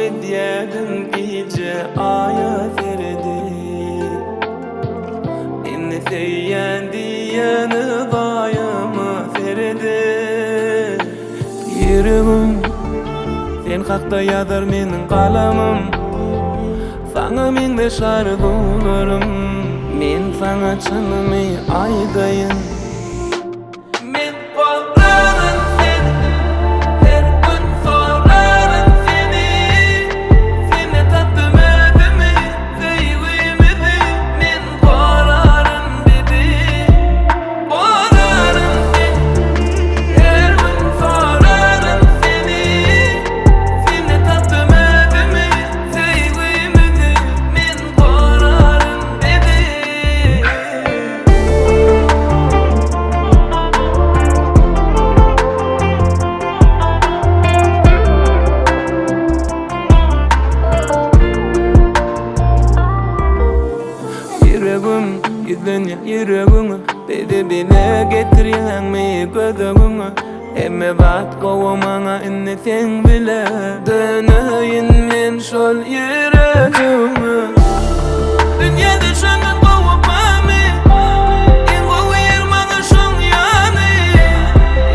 ediyedin gece ayet erdi. Inni seyyen diyeni dayımı ferdi. Yüreğim sen hakda yazar menin kalamım. Sana mende şardularım. Men sana çanımı aydayın. Men kollarım seni, her gün sorarım seni. Seni tattım ödümü, sevgimizi. Men korarım dedi. Korarım seni, her gün sorarım seni. Seni tattım ödümü, sevgimizi. Men korarım dedi. Yüreğim yüzüne yüreğine dedi bile getiryen mi gözüne. Emme bat kovamana inni sen bile dönüyin men şol yüreğine. Dünyada şanın kovamami en kovu yermana şon yani.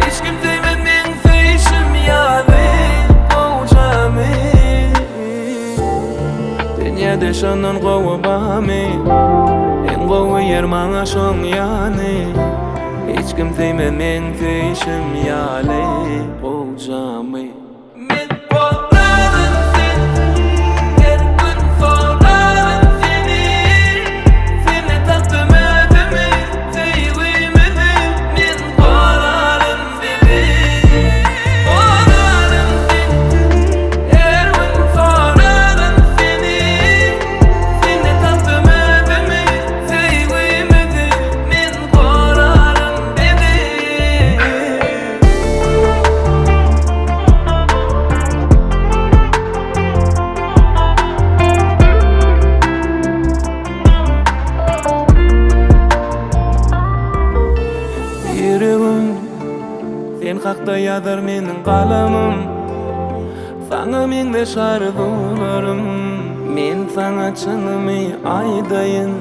Hiç kim sevmez men seyşim yani kovacami. Dünyada şanın kovamami en kovu yermana şon yani. Hiç kim sevmez men seyşim yani kovacami. Men korarım seni, her gün sorarım seni. Seni tattım ödümü, sevgimizi. Men korarım seni, korarım seni. Her gün sorarım seni. Seni tattım ödümü, sevgimizi. Men korarım dedi. Yüreğim sen hakda yazar menin kalamım. Sana mende şardularım. Men sana çanımı aydayın.